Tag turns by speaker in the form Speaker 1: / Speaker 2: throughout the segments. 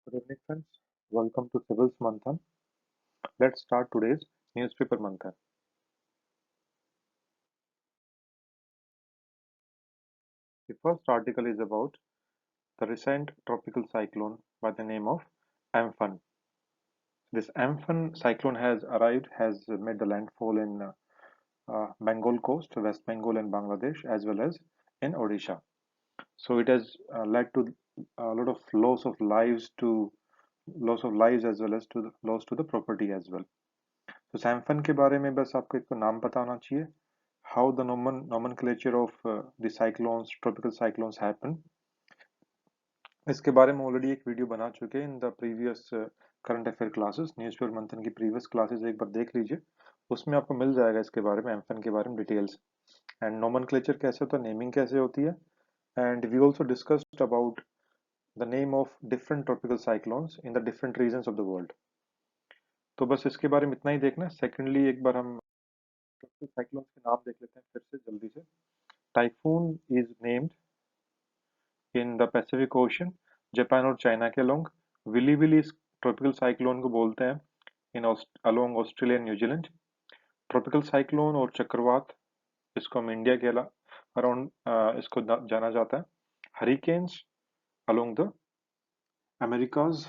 Speaker 1: Good evening, friends. Welcome to Civil's Manthan. Let's start today's newspaper Manthan. The first article is about the recent tropical cyclone by the name of Amphan. This Amphan cyclone has made the landfall in Bengal coast, West Bengal and Bangladesh, as well as in Odisha. So it has led to a lot of loss of lives as well as to loss to the property as well. तो सैम्फन के बारे में बस आपको एक तो नाम पता होना चाहिए. How the nomenclature of the cyclones, tropical cyclones happen. इसके बारे में ऑलरेडी एक वीडियो बना चुके हैं in the previous current affair classes. Newspaper मंथन की प्रीवियस क्लासेस एक बार देख लीजिए. उसमें आपको मिल जाएगा इसके बारे में, एम्फन के बारे में डिटेल्स एंड नोमेनक्लेचर कैसे होता है, नेमिंग कैसे होती है. And we also discussed about the name of different tropical cyclones in the different regions of the world. तो बस इसके बारे में इतना ही देखना. सेकेंडली एक बार हम साइक्लोन्स के नाम देख लेते हैं फिर से जल्दी से. Typhoon is named in the Pacific Ocean, Japan और चाइना के अलोंग. विली विली इस ट्रॉपिकल साइक्लोन को बोलते हैं in along Australia and New Zealand. Tropical cyclone और चक्रवात, इसको हम इंडिया के अराउंड इसको जाना जाता है. Hurricanes along the Americas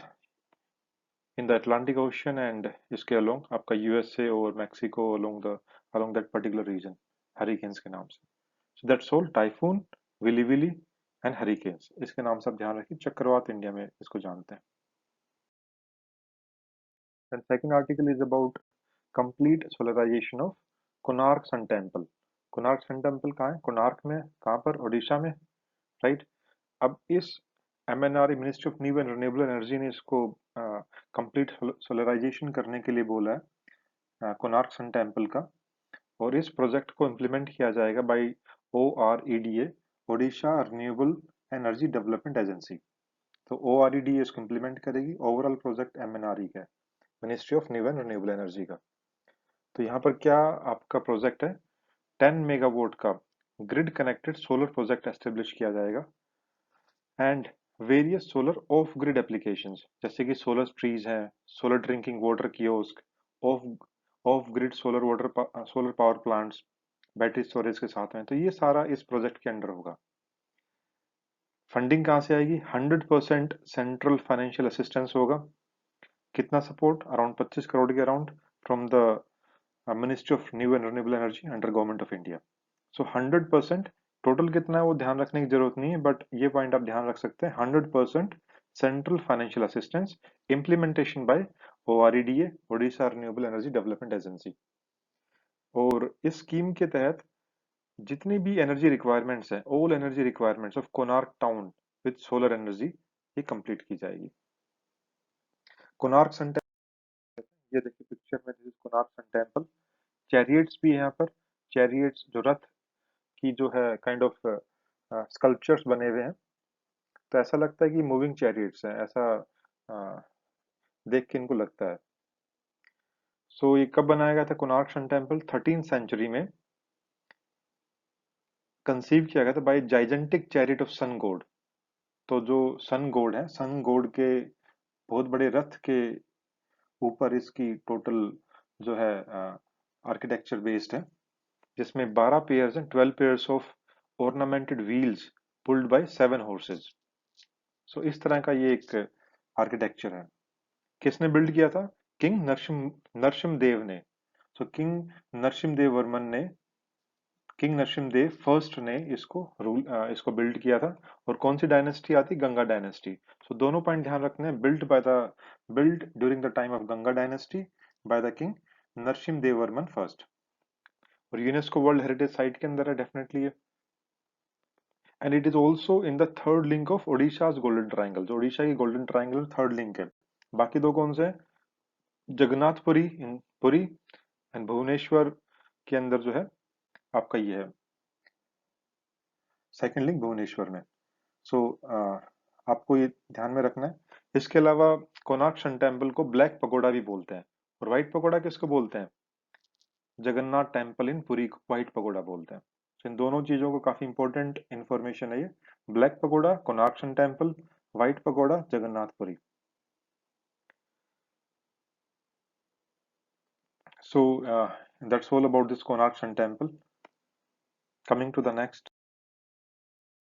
Speaker 1: in the Atlantic Ocean and इसके अलोंग आपका यूएसए और Mexico along that particular region hurricanes के नाम से. So that's all. Typhoon, willy willy and hurricanes, इसके नाम से आप ध्यान रखिए. चक्रवात इंडिया में इसको जानते हैं. And second article is about complete solarisation of Konark sun temple. Konark sun temple कहाँ है? कोणार्क में. कहाँ पर? ओडिशा में, राइट. अब इस MNRE, ministry of new and renewable energy ने इसको कंप्लीट सोलराइजेशन करने के लिए बोला है, कोणार्क सन टेम्पल का. और इस प्रोजेक्ट को इम्प्लीमेंट किया जाएगा by OREDA, Odisha renewable energy development agency. तो OREDA इसको इम्प्लीमेंट करेगी. ओवरऑल प्रोजेक्ट MNRE का है, ministry of new and renewable energy का. तो यहाँ पर क्या आपका प्रोजेक्ट है? 10 मेगावाट का grid connected solar project establish किया जाएगा. And various solar of grid applications, जैसे कि सोलर ट्रीज हैं, solar drinking water kiosk, of of grid solar power plants, battery storage के साथ में. तो ये सारा इस प्रोजेक्ट के अंडर होगा. फंडिंग कहाँ से आएगी? 100% सेंट्रल फाइनेंशियल असिस्टेंस होगा. कितना सपोर्ट? अराउंड 25 करोड़ के around from the ministry of new and renewable energy under government of India. So 100%. Total कितना है वो ध्यान रखने की जरूरत नहीं है, बट ये पॉइंट आप ध्यान रख सकते हैं. 100% central financial assistance, implementation by OREDA, Odisha renewable energy development agency. और इस स्कीम के तहत जितनी भी एनर्जी रिक्वायरमेंट्स हैं, all energy requirements of Konark town with solar energy, ये कंप्लीट की जाएगी. कोणार्क सन टेम्पल, ये देखिए पिक्चर में, this is Konark sun temple. Chariots भी है यहाँ पर. चैरियट्स जो रथ की जो है काइंड ऑफ स्कल्पचर्स बने हुए हैं. तो ऐसा लगता है कि मूविंग चैरियट्स हैं, ऐसा अ, देख के इनको लगता है. सो ये कब बनाया गया था? Konark sun temple 13th century में कंसीव किया गया था by gigantic chariot of sun god. तो जो सन गॉड है, सन गॉड के बहुत बड़े रथ के ऊपर इसकी टोटल जो है आर्किटेक्चर बेस्ड है, जिसमें 12 पेयर्स हैं, 12 pairs of ornamented wheels pulled by 7 horses. So इस तरह का ये एक आर्किटेक्चर है. किसने बिल्ड किया था? किंग नरसिम देव ने. सो नरसिम देव वर्मन ने किंग नरसिम देव फर्स्ट ने इसको बिल्ड किया था. और कौन सी डायनेस्टी आती? गंगा डायनेस्टी. सो दोनों पॉइंट ध्यान रखने हैं. Build during the time of Ganga dynasty by the king Narasimha Deva Varman first. और यूनेस्को वर्ल्ड हेरिटेज साइट के अंदर है डेफिनेटली ये. And it is also in the third link of Odisha's golden triangle. जो ओडिशा की गोल्डन ट्राइंगल थर्ड लिंक है. बाकी दो कौन से हैं? जगन्नाथपुरी इन पुरी एंड भुवनेश्वर के अंदर जो है आपका ये है सेकंड लिंक भुवनेश्वर में. सो आपको ये ध्यान में रखना है. इसके अलावा कोणार्क सन टेम्पल को ब्लैक पगोडा भी बोलते हैं. और व्हाइट पगोडा किसको बोलते हैं? जगन्नाथ टेम्पल इन पुरी को व्हाइट पगोडा बोलते हैं. So, इन दोनों चीजों को काफी इंपॉर्टेंट इंफॉर्मेशन है ये. Black pagoda Konark sun temple, white pagoda Jagannathpuri. So that's all about this Konark Sun Temple. Coming to the next,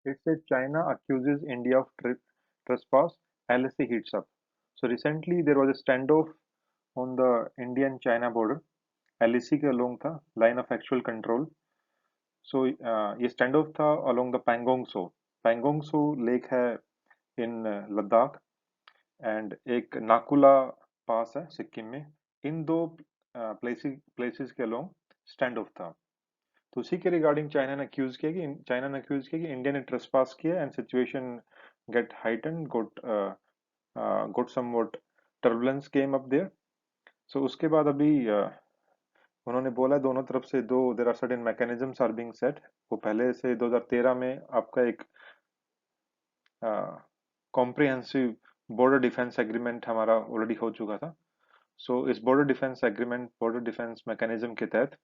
Speaker 1: it says China accuses India of trespass. LSE heats up. So recently there was a standoff on the Indian-China border. LSE के along था line of actual control. So ये standoff था along the Pangong Tso. Pangong Tso lake है in Ladakh and एक नाकुला पास है सिक्किम में. इन दो places के अलोंग स्टैंड ऑफ था. तो उसी के रिगार्डिंग चाइना ने अक्यूज किया कि इंडिया ने ट्रेसपास किया and situation get heighten got somewhat turbulence came up there. So उसके बाद अभी उन्होंने बोला दोनों तरफ से दो there are certain mechanisms are being set. वो पहले से 2013 में आपका एक कॉम्प्रिहेंसिव बॉर्डर डिफेंस एग्रीमेंट हमारा ऑलरेडी हो चुका था. सो इस बॉर्डर डिफेंस मैकेनिज्म के तहत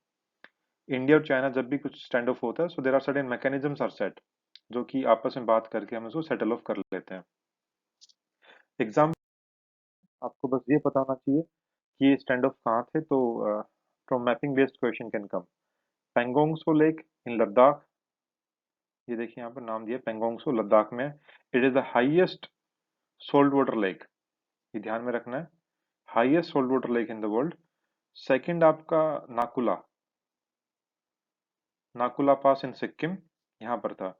Speaker 1: इंडिया और चाइना जब भी कुछ स्टैंड ऑफ होता है so there are certain mechanisms are set जो कि आपस में बात करके हम उसको सेटल ऑफ कर लेते हैं. एग्जाम्पल आपको बस ये पता होना चाहिए कि ये स्टैंड ऑफ कहाँ थे. तो from mapping based question can come. Pangong so lake in Ladakh. ये देखिए यहाँ पर नाम दिया पेंगोंग सो लद्दाख में. It is the highest salt water lake. ये ध्यान में रखना है. Highest salt water lake in the world. Second आपका नाकुला नाकुला पास इन सिक्किम यहाँ पर था.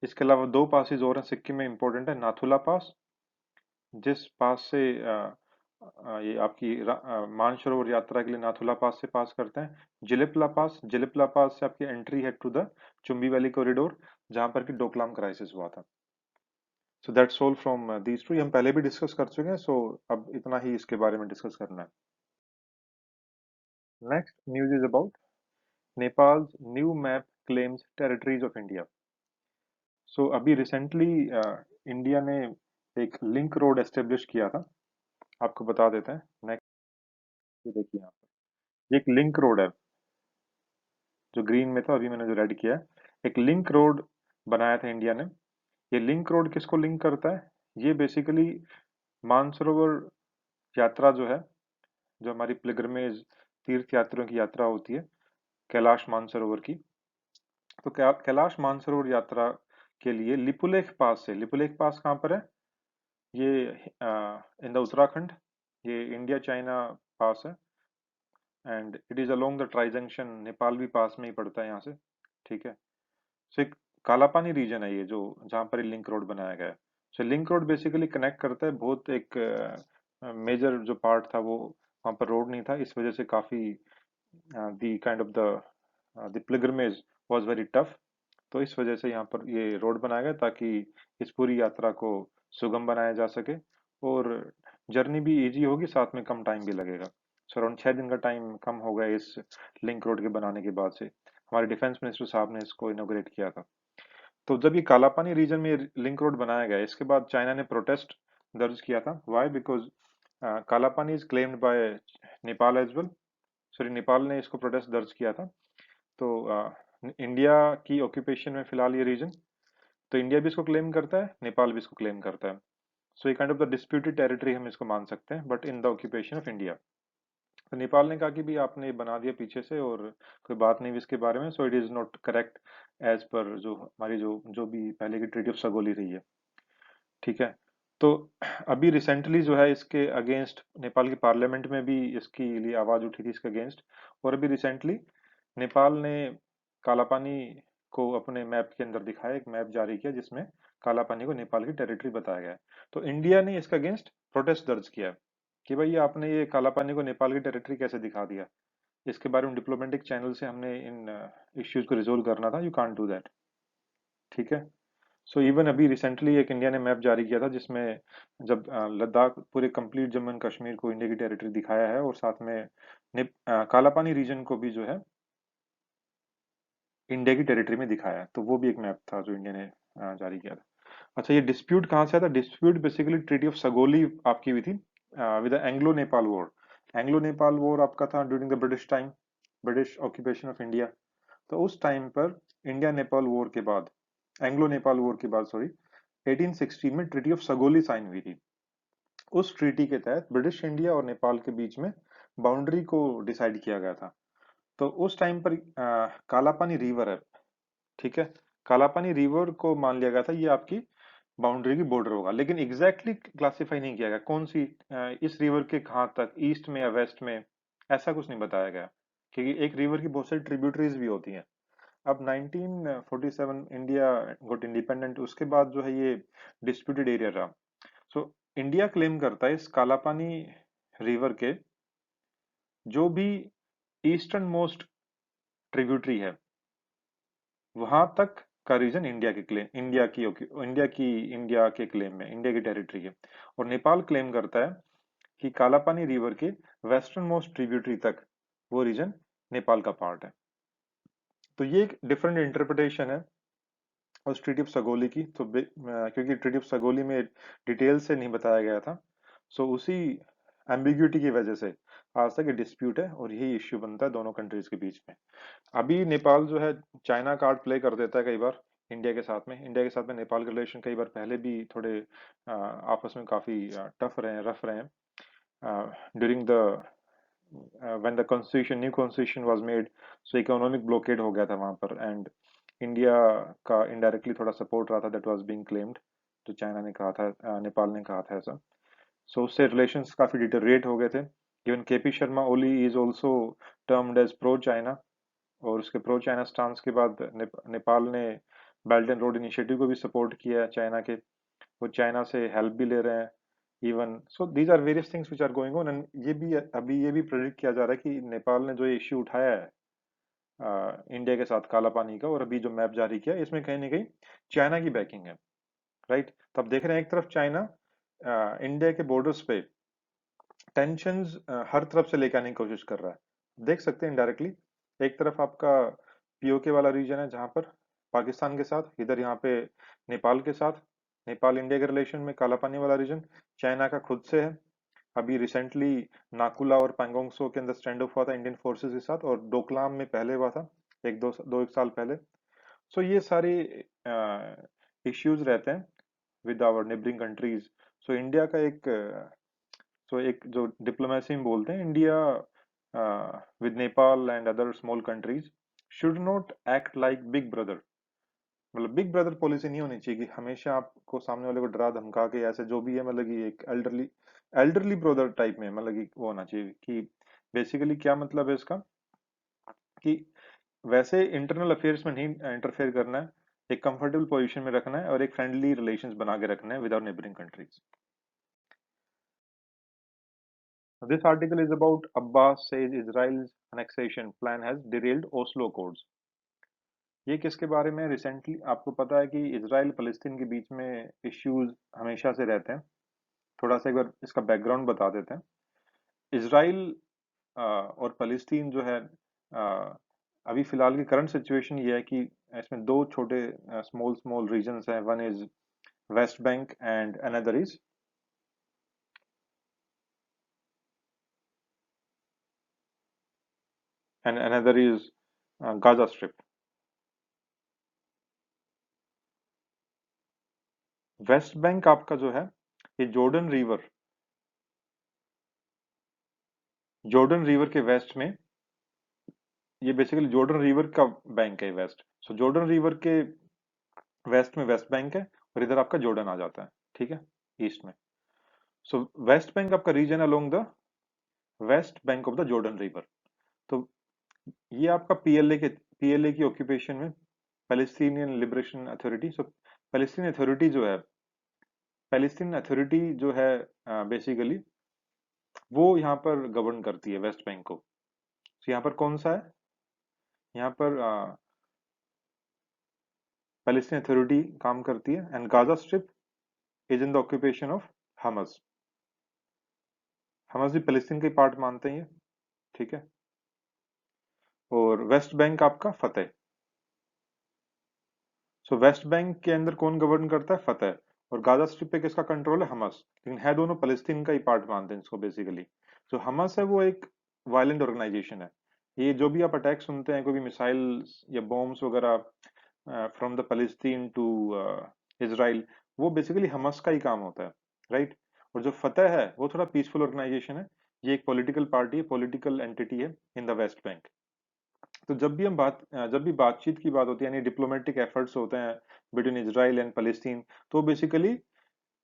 Speaker 1: इसके अलावा दो पासेज और हैं सिक्किम में इंपॉर्टेंट है. नाथुला पास जिस पास से ये आपकी मानसरोवर यात्रा के लिए नाथुला पास से पास करते हैं. जिलिपला पास से आपकी एंट्री है to the Chumbi valley corridor जहां पर कि डोकलाम क्राइसिस हुआ था. So that's all from these two. हम पहले भी डिस्कस कर चुके हैं. सो अब इतना ही इसके बारे में डिस्कस करना है. Next news is about Nepal's new map claims territories of India. So अभी रिसेंटली इंडिया ने एक लिंक रोड एस्टेब्लिश किया था. आपको बता देते हैं. नेक्स्ट ये देखिए यहाँ पर ये एक लिंक रोड है जो ग्रीन में था. अभी मैंने जो रेड किया है एक लिंक रोड बनाया था इंडिया ने. ये लिंक रोड किसको लिंक करता है? ये बेसिकली मानसरोवर यात्रा जो है जो हमारी पिलग्रिमेज तीर्थ यात्रियों की यात्रा होती है कैलाश मानसरोवर की. तो कैलाश मानसरोवर यात्रा के लिए लिपुलेख पास कहाँ पर है? ये इन द उत्तराखंड. ये इंडिया चाइना पास है and it is along the tri junction. Nepal भी पास में ही पड़ता है यहाँ से. ठीक है. सो एक कालापानी रीजन है ये जो जहाँ पर लिंक रोड बनाया गया है. So link road basically connect करता है. बहुत एक मेजर जो पार्ट था वो वहाँ पर रोड नहीं था. इस वजह से काफी the kind of the pilgrimage was very tough. तो इस वजह से यहाँ पर ये रोड बनाया गया ताकि इस पूरी यात्रा को सुगम बनाया जा सके और जर्नी भी इजी होगी साथ में कम टाइम भी लगेगा. सो अराउंड 6 दिन का टाइम कम हो गया इस लिंक रोड के बनाने के बाद से. हमारे डिफेंस मिनिस्टर साहब ने इसको इनोग्रेट किया था. तो जब ये कालापानी रीजन में लिंक रोड बनाया गया इसके बाद चाइना ने प्रोटेस्ट दर्ज किया था. Why? Because Kalapani is claimed by Nepal as well. Sorry Nepal ने इसको प्रोटेस्ट दर्ज किया था. तो इंडिया की ऑक्यूपेशन में फिलहाल ये रीजन. तो इंडिया भी इसको क्लेम करता है नेपाल भी इसको क्लेम करता है. सो ये kind of the disputed territory हम इसको मान सकते हैं but in the occupation of India. तो नेपाल ने कहा कि भी आपने बना दिया पीछे से और कोई बात नहीं इसके बारे में. So it is not correct as per जो हमारी जो भी पहले की ट्रीटी ऑफ सगोली रही है. ठीक है. तो अभी रिसेंटली जो है इसके अगेंस्ट नेपाल की पार्लियामेंट में भी इसकी लिए आवाज उठी थी इसके अगेंस्ट. और अभी रिसेंटली नेपाल ने कालापानी को अपने मैप के अंदर दिखाया. एक मैप जारी किया जिसमें कालापानी को नेपाल की टेरिटरी बताया गया है. तो इंडिया ने इसका अगेंस्ट प्रोटेस्ट दर्ज किया है कि भाई आपने ये कालापानी को नेपाल की टेरिटरी कैसे दिखा दिया. इसके बारे में डिप्लोमेटिक चैनल से हमने इन इश्यूज को रिजोल्व करना था. You can't do that. ठीक है. सो इवन अभी रिसेंटली एक इंडिया ने मैप जारी किया था जिसमें जब लद्दाख पूरे कंप्लीट जम्मू एंड कश्मीर को इंडिया की टेरिटरी दिखाया है और साथ में कालापानी रीजन को भी जो है इंडिया की टेरिटरी में दिखाया है. तो वो भी एक मैप था जो इंडिया ने जारी किया था. अच्छा ये डिस्प्यूट कहाँ से आया था? डिस्प्यूट बेसिकली ट्रीटी ऑफ सगोली आपकी हुई थी with Anglo Nepal war. Anglo Nepal war आपका था during the British time. British occupation of India. तो उस टाइम पर इंडिया नेपाल वॉर के बाद एंग्लो नेपाल वॉर के बाद सॉरी 1816 में ट्रीटी ऑफ सगोली साइन हुई थी. उस ट्रीटी के तहत ब्रिटिश इंडिया और नेपाल के बीच में बाउंड्री को डिसाइड किया गया था। तो उस टाइम पर कालापानी रिवर है, ठीक है, कालापानी रिवर को मान लिया गया था ये आपकी बाउंड्री की बॉर्डर होगा, लेकिन एग्जैक्टली क्लासिफाई नहीं किया गया कौन सी इस रिवर के कहाँ तक, ईस्ट में या वेस्ट में, ऐसा कुछ नहीं बताया गया, क्योंकि एक रिवर की बहुत सारी ट्रिब्यूटरीज भी होती हैं। अब 1947 इंडिया गॉट इंडिपेंडेंट, उसके बाद जो है ये डिस्प्यूटेड एरिया रहा। सो इंडिया क्लेम करता है इस कालापानी रिवर के जो भी ईस्टर्न मोस्ट ट्रिब्यूटरी है वहां तक का रीजन इंडिया के क्लेम, इंडिया के क्लेम में, इंडिया की टेरिटरी है। और नेपाल क्लेम करता है कि कालापानी रिवर के वेस्टर्न मोस्ट ट्रिब्यूटरी तक वो रीजन नेपाल का पार्ट है। तो ये एक डिफरेंट इंटरप्रिटेशन है उस ट्रीटी ऑफ सगोली की। तो क्योंकि ट्रीटी ऑफ सगोली में डिटेल से नहीं बताया गया था, सो उसी एम्बिग्यूटी की वजह से आज तक ये डिस्प्यूट है और यही इश्यू बनता है दोनों कंट्रीज के बीच में। अभी नेपाल जो है चाइना कार्ड प्ले कर देता है कई बार इंडिया के साथ में। इंडिया के साथ में नेपाल के रिलेशन कई बार पहले भी थोड़े आपस में काफी टफ रहे हैं, रफ रहे हैं during the when the constitution, new constitution was made. So economic blockade हो गया था वहां पर, एंड इंडिया का इनडायरेक्टली थोड़ा सपोर्ट रहा था, दैट वाज बीइंग क्लेम्ड, जो चाइना ने कहा था, नेपाल ने कहा था ऐसा। सो उससे रिलेशंस काफी डिटेरिएट हो गए थे। Even KP Sharma Oli is also termed as pro China, और उसके प्रो चाइना स्टांस के बाद नेपाल ने बेल्ट एंड रोड इनिशिएटिव को भी सपोर्ट किया है चाइना के। वो चाइना से हेल्प भी ले रहे हैं even. So these are various things which are going on, and ये भी अभी ये भी प्रेडिक्ट किया जा रहा है कि नेपाल ने जो इश्यू उठाया है इंडिया के साथ काला पानी का, और अभी जो मैप जारी किया इसमें कहीं ना कहीं चाइना की बैकिंग है, राइट। तो आप देख रहे हैं एक तरफ चाइना इंडिया के बॉर्डर्स पे टेंशंस हर तरफ से लेके आने की कोशिश कर रहा है, देख सकते हैं इनडायरेक्टली। एक तरफ आपका पीओके वाला रीजन है जहां पर पाकिस्तान के साथ, इधर यहाँ पे नेपाल के साथ, नेपाल इंडिया के रिलेशन में काला पानी वाला रीजन चाइना का खुद से है। अभी रिसेंटली नाकुला और पैंगोंग त्सो के अंदर स्टैंड ऑफ हुआ था इंडियन फोर्सेस के साथ, और डोकलाम में पहले हुआ था एक साल पहले। सो ये सारे इश्यूज रहते हैं with our neighbouring countries. So India का एक एक जो डिप्लोमेसी में बोलते हैं, India with Nepal and other small countries should not act like big brother. मतलब बिग ब्रदर पॉलिसी नहीं होनी चाहिए कि हमेशा आपको सामने वाले को डरा धमका के ऐसे जो भी है, मतलब कि एक एल्डरली ब्रदर टाइप में, मतलब कि वो होना चाहिए कि बेसिकली क्या मतलब है इसका, कि वैसे इंटरनल अफेयर्स में नहीं इंटरफेयर करना है, एक कंफर्टेबल पोजीशन में रखना है और एक फ्रेंडली रिलेशंस बना के रखना है with our neighbouring countries. This article is about Abbas says Israel's annexation plan has derailed Oslo Accords. ये किसके बारे में? रिसेंटली आपको पता है कि इसराइल फलस्तीन के बीच में इश्यूज हमेशा से रहते हैं। थोड़ा सा एक बार इसका बैकग्राउंड बता देते हैं। इसराइल और फलस्तीन जो है अभी फिलहाल की करंट सिचुएशन ये है कि इसमें दो छोटे स्मॉल स्मॉल रीजन्स हैं। One is waste Bank and another is Gaza strip. Waste Bank आपका जो है ये जॉर्डन रिवर के वेस्ट में, ये बेसिकली जॉर्डन रिवर का बैंक है वेस्ट। सो जॉर्डन रिवर के वेस्ट में वेस्ट बैंक है, और इधर आपका जॉर्डन आ जाता है, ठीक है, ईस्ट में। सो वेस्ट बैंक आपका region along the West Bank of the Jordan river. तो ये आपका पीएलए की ऑक्यूपेशन में Palestinian Liberation Authority. So Palestine authority जो है बेसिकली वो यहाँ पर गवर्न करती है वेस्ट बैंक को। तो यहाँ पर कौन सा है, यहाँ पर पैलेस्टीन अथॉरिटी काम करती है, and Gaza Strip is in the occupation of Hamas. Hamas भी पैलेस्टीन के पार्ट मानते हैं ये, ठीक है। और वेस्ट बैंक आपका फतेह। सो वेस्ट बैंक के अंदर कौन गवर्न करता है? फतेह। और गाजा स्ट्रिप पे किसका कंट्रोल है? हमस। लेकिन है दोनों पैलेस्टीन का ही पार्ट मानते हैं इसको बेसिकली। जो हमस है वो एक वायलेंट ऑर्गेनाइजेशन है। ये जो भी आप अटैक सुनते हैं, कोई भी मिसाइल या बॉम्ब्स वगैरह from the Palestine to Israel, वो बेसिकली हमस का ही काम होता है, राइट। और जो फतेह है वो थोड़ा पीसफुल ऑर्गेनाइजेशन है। ये एक पॉलिटिकल पार्टी है, पॉलिटिकल एंटिटी है इन द वेस्ट बैंक। तो जब भी बातचीत की बात होती है, यानी डिप्लोमेटिक एफर्ट्स होते हैं बिटवीन इजराइल एंड पैलेस्टीन, तो बेसिकली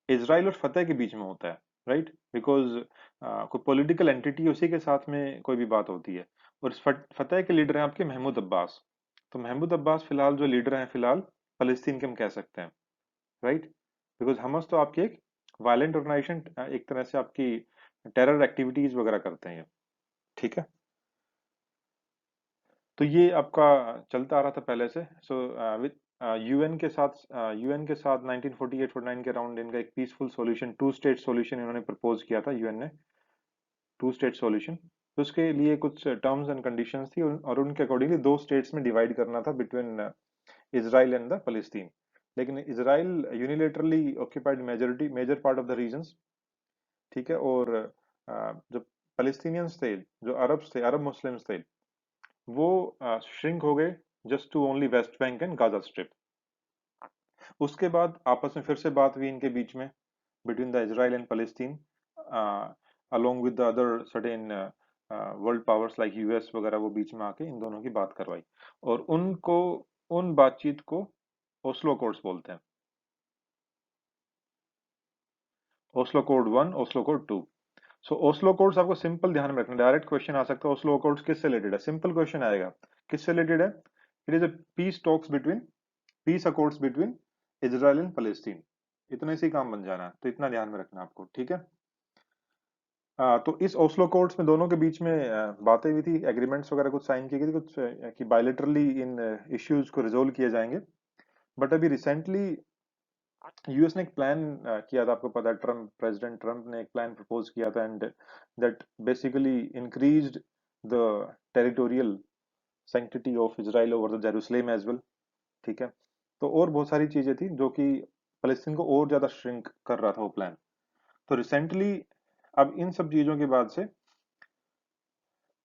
Speaker 1: इजराइल और फतह के बीच में होता है, राइट? बिकॉज कोई पॉलिटिकल एंटिटी, उसी के साथ में कोई भी बात होती है। और फतह के लीडर हैं आपके महमूद अब्बास। तो महमूद अब्बास फिलहाल जो लीडर हैं फिलहाल फलस्तीन के, हम कह सकते हैं, राइट? बिकॉज हमस तो आपकी एक वायलेंट ऑर्गेनाइजेशन, एक तरह से आपकी टेरर एक्टिविटीज वगैरह करते हैं ये, ठीक है? तो ये आपका चलता आ रहा था पहले से। सो विद यूएन के साथ 1948-49 के अराउंड इनका एक peaceful solution, two state solution इन्होंने प्रपोज किया था यूएन ने, टू स्टेट सॉल्यूशन। तो उसके लिए कुछ टर्म्स एंड कंडीशंस थी, और उनके अकॉर्डिंगली दो स्टेट्स में डिवाइड करना था बिटवीन इजराइल एंड द फलस्तीन। लेकिन Israel unilaterally occupied major part of the regions, ठीक है? और जो फलस्तीनियंस थे, जो अरब्स थे, अरब मुस्लिम्स थे, वो श्रिंक हो गए just to only West Bank and Gaza Strip. उसके बाद आपस में फिर से बात हुई इनके बीच में, between the Israel and Palestine, along with the other certain world powers like US वगैरह, वो बीच में आके इन दोनों की बात करवाई। और उनको, उन बातचीत को ओस्लो कोड्स बोलते हैं। Oslo accord 1, Oslo accord 2। So Oslo accords आपको सिंपल ध्यान में रखना, डायरेक्ट क्वेश्चन आ सकता है, ओस्लो कोड्स किससे रिलेटेड है? सिंपल क्वेश्चन आएगा, किससे रिलेटेड है? It is a peace talks between, peace accords between Israel and फलस्तीन। इतना इसी काम बन जाना है, तो इतना ध्यान में रखना आपको, ठीक है? तो इस ओस्लो कोड्स में दोनों के बीच में बातें हुई थी, एग्रीमेंट्स वगैरह कुछ साइन की गई थी, कुछ कि बायलेटरली इन इश्यूज को रिजोल्व किए जाएंगे। बट अभी रिसेंटली यूएस ने एक प्लान किया था, आपको पता है, प्रेसिडेंट ट्रम्प ने एक प्लान प्रपोज किया था, and that basically increased the territorial sanctity of Israel over the Jerusalem as well, ठीक है? तो और बहुत सारी चीजें थी जो कि फलस्तीन को और ज्यादा श्रिंक कर रहा था वो प्लान। तो रिसेंटली अब इन सब चीजों के बाद से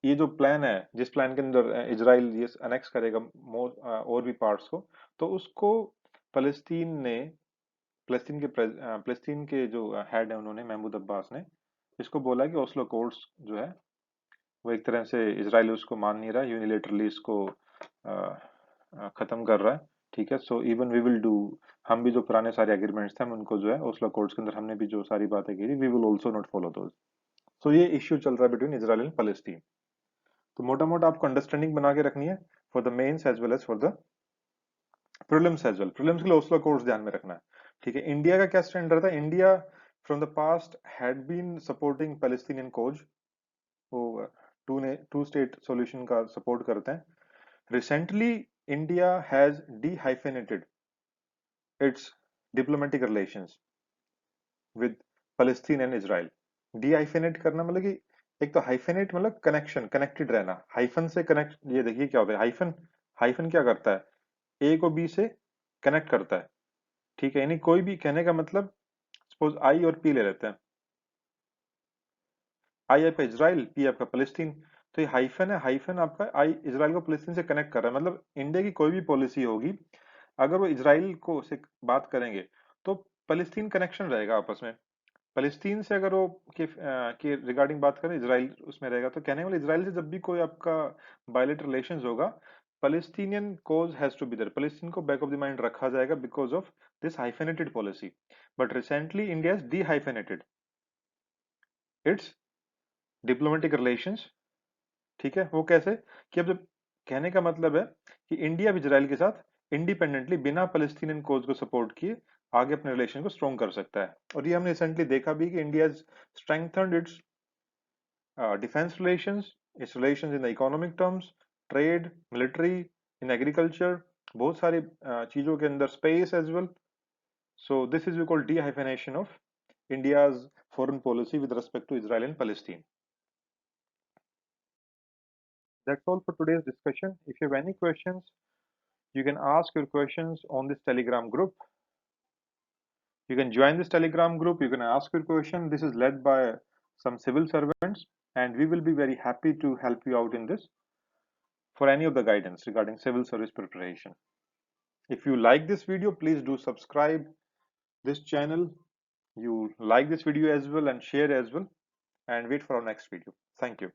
Speaker 1: ये जो प्लान है, जिस प्लान के अंदर इजराइल ये अनेक्स करेगा और भी पार्ट्स को, तो उसको फलस्तीन ने, फलस्तीन के जो हेड है उन्होंने, महमूद अब्बास ने इसको बोला कि ओस्लो कोड्स जो है वो एक तरह से इजराइल उसको मान नहीं रहा, यूनिलेटरली इसको खत्म कर रहा है, ठीक है? So even we will do, हम भी जो पुराने सारे एग्रीमेंट्स थे हम उनको जो है ओस्लो कोड्स के अंदर हमने भी जो सारी बातें की थी, we will also not follow those. So ये इश्यू चल रहा है बिटवीन इजराइल एंड फलस्तीन। तो मोटा मोटा आपको अंडरस्टैंडिंग बना के रखनी है for the mains as well as for the prelims as well. Prelims के लिए ओस्लो कोड्स ध्यान में रखना है, ठीक है? इंडिया का क्या स्टैंड था? India from the past had been supporting Palestinian cause, वो टू स्टेट सॉल्यूशन का सपोर्ट करते हैं। Recently India has dehyphenated its diplomatic relations with Palestine and Israel। Dehyphenate करना मतलब कि, एक तो हाइफेनेट मतलब कनेक्शन, कनेक्टेड रहना, हाइफन से कनेक्ट, ये देखिए क्या होता है हाइफन। हाइफन क्या करता है? ए को बी से कनेक्ट करता है, ठीक है? यानी कोई भी, कहने का मतलब, सपोज आई और पी ले लेते हैं, आई आपका इजराइल, पी आपका फलस्तीन। तो ये हाइफन है, हाइफन आपका आई इजराइल को फलस्तीन से कनेक्ट कर रहा है। मतलब इंडिया की कोई भी पॉलिसी होगी, अगर वो इजराइल को से बात करेंगे, तो फलस्तीन कनेक्शन रहेगा आपस में। फलस्तीन से अगर वो के रिगार्डिंग बात करें, इजराइल उसमें रहेगा। तो कहने वाले, इजराइल से जब भी कोई आपका बायलेटरल रिलेशंस होगा, Palestinian cause has to be there, Palestine को बैक ऑफ द माइंड रखा जाएगा because of this hyphenated policy. But recently India has dehyphenated its diplomatic relations, ठीक है? वो कैसे? कि अब जब, कहने का मतलब है कि इंडिया भी इजराइल के साथ इंडिपेंडेंटली, बिना पैलेस्टीनियन कोज को सपोर्ट किए, आगे अपने रिलेशन को स्ट्रॉन्ग कर सकता है। और ये हमने रिसेंटली देखा भी कि India strengthened its defence relations, its relations in the economic terms, trade, military, in agriculture, बहुत सारी चीजों के अंदर, space as well. So this is we call dehyphenation of India's foreign policy with respect to Israel and Palestine. That's all for today's discussion. If you have any questions, you can ask your questions on this Telegram group. You can join this Telegram group. You can ask your question. This is led by some civil servants, and we will be very happy to help you out in this for any of the guidance regarding civil service preparation. If you like this video, please do subscribe this channel. You like this video as well and share as well. and wait for our next video. Thank you.